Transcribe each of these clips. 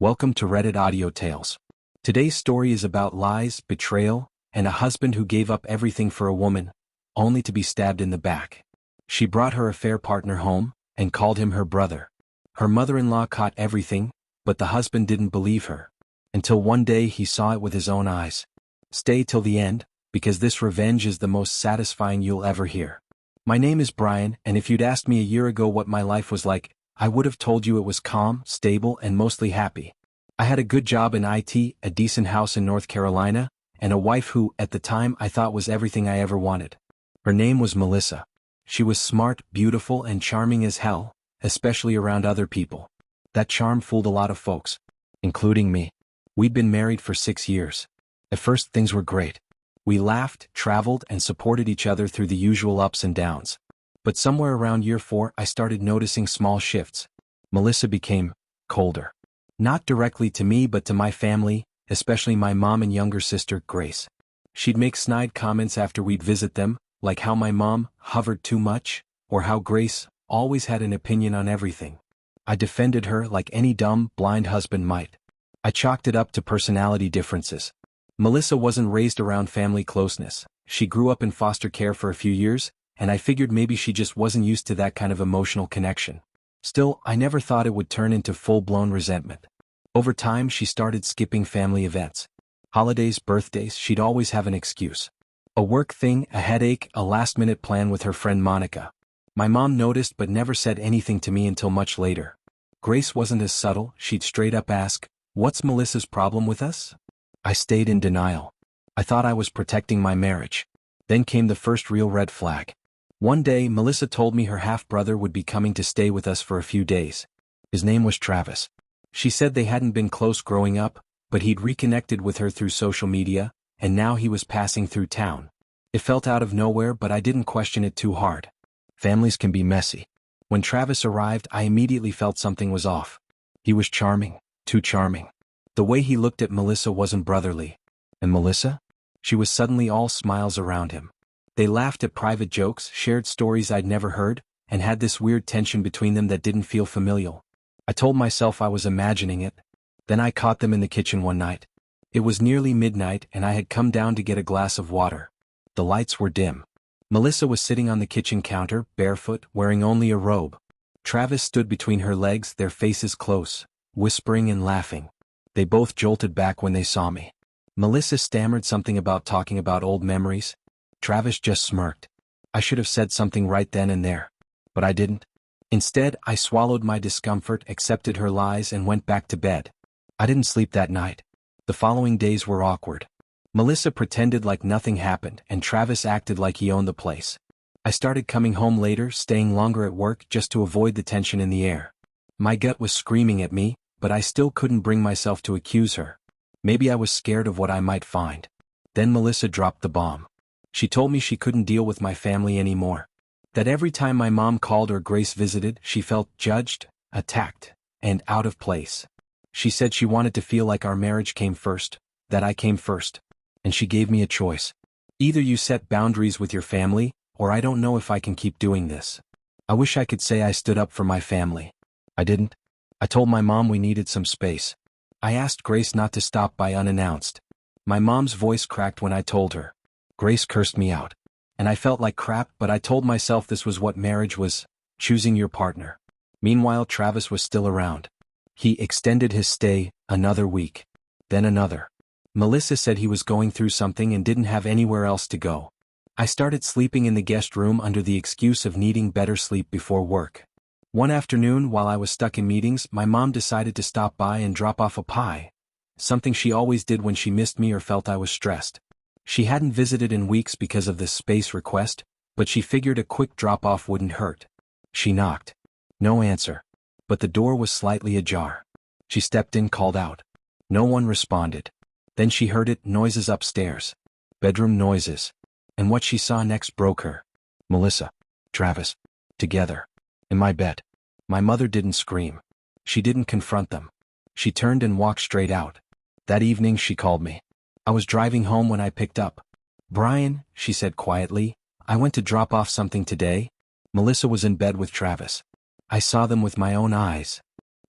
Welcome to Reddit Audio Tales. Today's story is about lies, betrayal, and a husband who gave up everything for a woman, only to be stabbed in the back. She brought her affair partner home, and called him her brother. Her mother-in-law caught everything, but the husband didn't believe her. Until one day he saw it with his own eyes. Stay till the end, because this revenge is the most satisfying you'll ever hear. My name is Brian, and if you'd asked me a year ago what my life was like, I would have told you it was calm, stable, and mostly happy. I had a good job in IT, a decent house in North Carolina, and a wife who, at the time, I thought was everything I ever wanted. Her name was Melissa. She was smart, beautiful, and charming as hell, especially around other people. That charm fooled a lot of folks, including me. We'd been married for 6 years. At first, things were great. We laughed, traveled, and supported each other through the usual ups and downs. But somewhere around year 4, I started noticing small shifts. Melissa became colder. Not directly to me but to my family, especially my mom and younger sister, Grace. She'd make snide comments after we'd visit them, like how my mom hovered too much, or how Grace always had an opinion on everything. I defended her like any dumb, blind husband might. I chalked it up to personality differences. Melissa wasn't raised around family closeness. She grew up in foster care for a few years, and I figured maybe she just wasn't used to that kind of emotional connection. Still, I never thought it would turn into full-blown resentment. Over time, she started skipping family events. Holidays, birthdays, she'd always have an excuse. A work thing, a headache, a last-minute plan with her friend Monica. My mom noticed but never said anything to me until much later. Grace wasn't as subtle. She'd straight up ask, "What's Melissa's problem with us?" I stayed in denial. I thought I was protecting my marriage. Then came the first real red flag. One day, Melissa told me her half-brother would be coming to stay with us for a few days. His name was Travis. She said they hadn't been close growing up, but he'd reconnected with her through social media, and now he was passing through town. It felt out of nowhere, but I didn't question it too hard. Families can be messy. When Travis arrived, I immediately felt something was off. He was charming, too charming. The way he looked at Melissa wasn't brotherly. And Melissa? She was suddenly all smiles around him. They laughed at private jokes, shared stories I'd never heard, and had this weird tension between them that didn't feel familial. I told myself I was imagining it. Then I caught them in the kitchen one night. It was nearly midnight and I had come down to get a glass of water. The lights were dim. Melissa was sitting on the kitchen counter, barefoot, wearing only a robe. Travis stood between her legs, their faces close, whispering and laughing. They both jolted back when they saw me. Melissa stammered something about talking about old memories. Travis just smirked. I should have said something right then and there. But I didn't. Instead, I swallowed my discomfort, accepted her lies, and went back to bed. I didn't sleep that night. The following days were awkward. Melissa pretended like nothing happened, and Travis acted like he owned the place. I started coming home later, staying longer at work just to avoid the tension in the air. My gut was screaming at me, but I still couldn't bring myself to accuse her. Maybe I was scared of what I might find. Then Melissa dropped the bomb. She told me she couldn't deal with my family anymore. That every time my mom called or Grace visited, she felt judged, attacked, and out of place. She said she wanted to feel like our marriage came first, that I came first. And she gave me a choice. Either you set boundaries with your family, or I don't know if I can keep doing this. I wish I could say I stood up for my family. I didn't. I told my mom we needed some space. I asked Grace not to stop by unannounced. My mom's voice cracked when I told her. Grace cursed me out. And I felt like crap, but I told myself this was what marriage was, choosing your partner. Meanwhile, Travis was still around. He extended his stay, another week. Then another. Melissa said he was going through something and didn't have anywhere else to go. I started sleeping in the guest room under the excuse of needing better sleep before work. One afternoon, while I was stuck in meetings, my mom decided to stop by and drop off a pie. Something she always did when she missed me or felt I was stressed. She hadn't visited in weeks because of this space request, but she figured a quick drop-off wouldn't hurt. She knocked. No answer. But the door was slightly ajar. She stepped in, called out. No one responded. Then she heard it, noises upstairs. Bedroom noises. And what she saw next broke her. Melissa. Travis. Together. In my bed. My mother didn't scream. She didn't confront them. She turned and walked straight out. That evening she called me. I was driving home when I picked up. Brian, she said quietly, I went to drop off something today. Melissa was in bed with Travis. I saw them with my own eyes.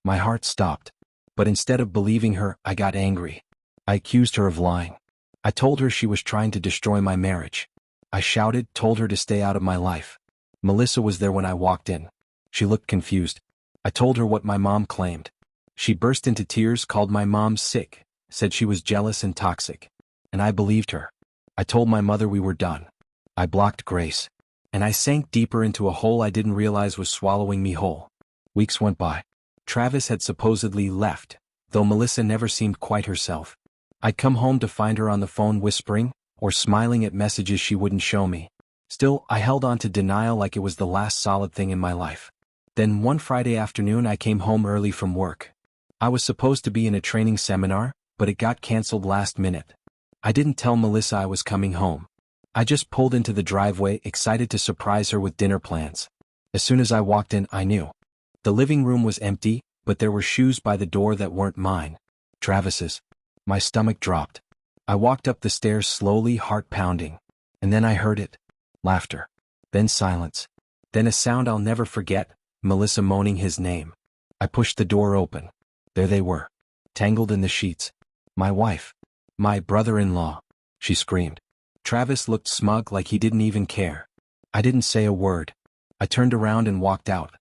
My heart stopped. But instead of believing her, I got angry. I accused her of lying. I told her she was trying to destroy my marriage. I shouted, told her to stay out of my life. Melissa was there when I walked in. She looked confused. I told her what my mom claimed. She burst into tears, called my mom sick, said she was jealous and toxic. And I believed her. I told my mother we were done. I blocked Grace. And I sank deeper into a hole I didn't realize was swallowing me whole. Weeks went by. Travis had supposedly left, though Melissa never seemed quite herself. I'd come home to find her on the phone whispering, or smiling at messages she wouldn't show me. Still, I held on to denial like it was the last solid thing in my life. Then one Friday afternoon I came home early from work. I was supposed to be in a training seminar, but it got canceled last minute. I didn't tell Melissa I was coming home. I just pulled into the driveway, excited to surprise her with dinner plans. As soon as I walked in, I knew. The living room was empty, but there were shoes by the door that weren't mine. Travis's. My stomach dropped. I walked up the stairs slowly, heart pounding. And then I heard it. Laughter. Then silence. Then a sound I'll never forget, Melissa moaning his name. I pushed the door open. There they were. Tangled in the sheets. My wife. My brother-in-law. She screamed. Travis looked smug like he didn't even care. I didn't say a word. I turned around and walked out.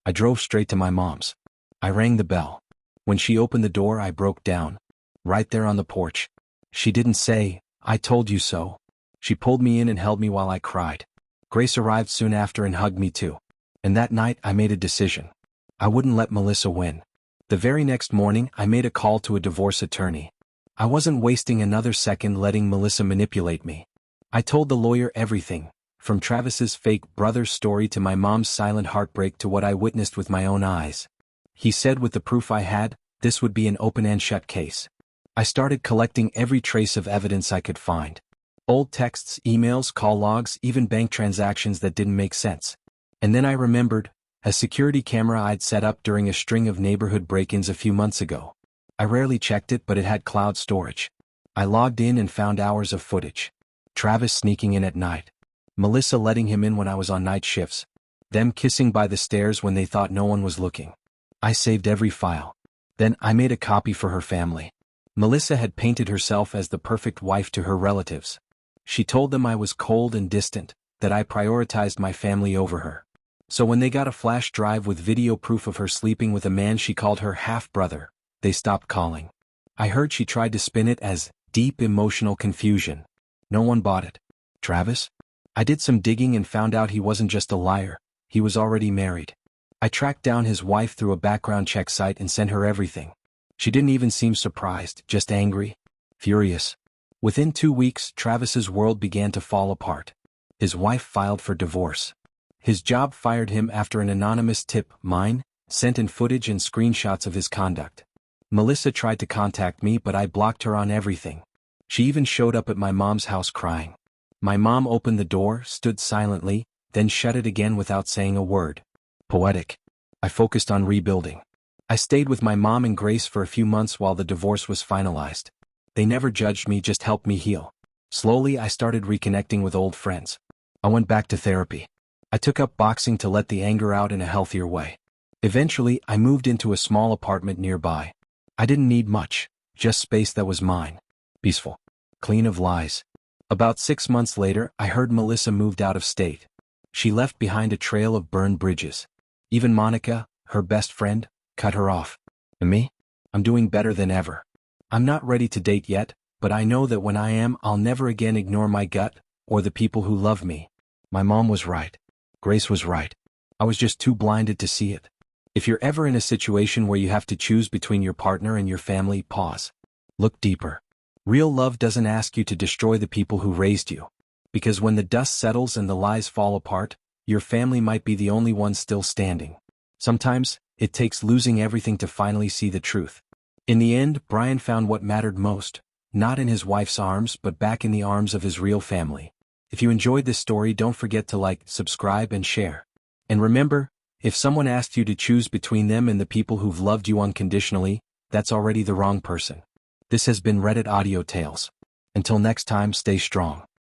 I drove straight to my mom's. I rang the bell. When she opened the door, I broke down. Right there on the porch. She didn't say, "I told you so." She pulled me in and held me while I cried. Grace arrived soon after and hugged me too. And that night I made a decision. I wouldn't let Melissa win. The very next morning I made a call to a divorce attorney. I wasn't wasting another second letting Melissa manipulate me. I told the lawyer everything, from Travis's fake brother's story to my mom's silent heartbreak to what I witnessed with my own eyes. He said with the proof I had, this would be an open and shut case. I started collecting every trace of evidence I could find. Old texts, emails, call logs, even bank transactions that didn't make sense. And then I remembered a security camera I'd set up during a string of neighborhood break-ins a few months ago. I rarely checked it, but it had cloud storage. I logged in and found hours of footage. Travis sneaking in at night. Melissa letting him in when I was on night shifts. Them kissing by the stairs when they thought no one was looking. I saved every file. Then I made a copy for her family. Melissa had painted herself as the perfect wife to her relatives. She told them I was cold and distant, that I prioritized my family over her. So when they got a flash drive with video proof of her sleeping with a man she called her half-brother, they stopped calling. I heard she tried to spin it as deep emotional confusion. No one bought it. Travis? I did some digging and found out he wasn't just a liar, he was already married. I tracked down his wife through a background check site and sent her everything. She didn't even seem surprised, just angry. Furious. Within 2 weeks, Travis's world began to fall apart. His wife filed for divorce. His job fired him after an anonymous tip, mine, sent in footage and screenshots of his conduct. Melissa tried to contact me, but I blocked her on everything. She even showed up at my mom's house crying. My mom opened the door, stood silently, then shut it again without saying a word. Poetic. I focused on rebuilding. I stayed with my mom and Grace for a few months while the divorce was finalized. They never judged me, just helped me heal. Slowly I started reconnecting with old friends. I went back to therapy. I took up boxing to let the anger out in a healthier way. Eventually, I moved into a small apartment nearby. I didn't need much, just space that was mine. Peaceful. Clean of lies. About 6 months later, I heard Melissa moved out of state. She left behind a trail of burned bridges. Even Monica, her best friend, cut her off. And me? I'm doing better than ever. I'm not ready to date yet, but I know that when I am, I'll never again ignore my gut, or the people who love me. My mom was right. Grace was right. I was just too blinded to see it. If you're ever in a situation where you have to choose between your partner and your family, pause. Look deeper. Real love doesn't ask you to destroy the people who raised you. Because when the dust settles and the lies fall apart, your family might be the only ones still standing. Sometimes, it takes losing everything to finally see the truth. In the end, Brian found what mattered most, not in his wife's arms but back in the arms of his real family. If you enjoyed this story, don't forget to like, subscribe and share. And remember, if someone asked you to choose between them and the people who've loved you unconditionally, that's already the wrong person. This has been Reddit Audio Tales. Until next time, stay strong.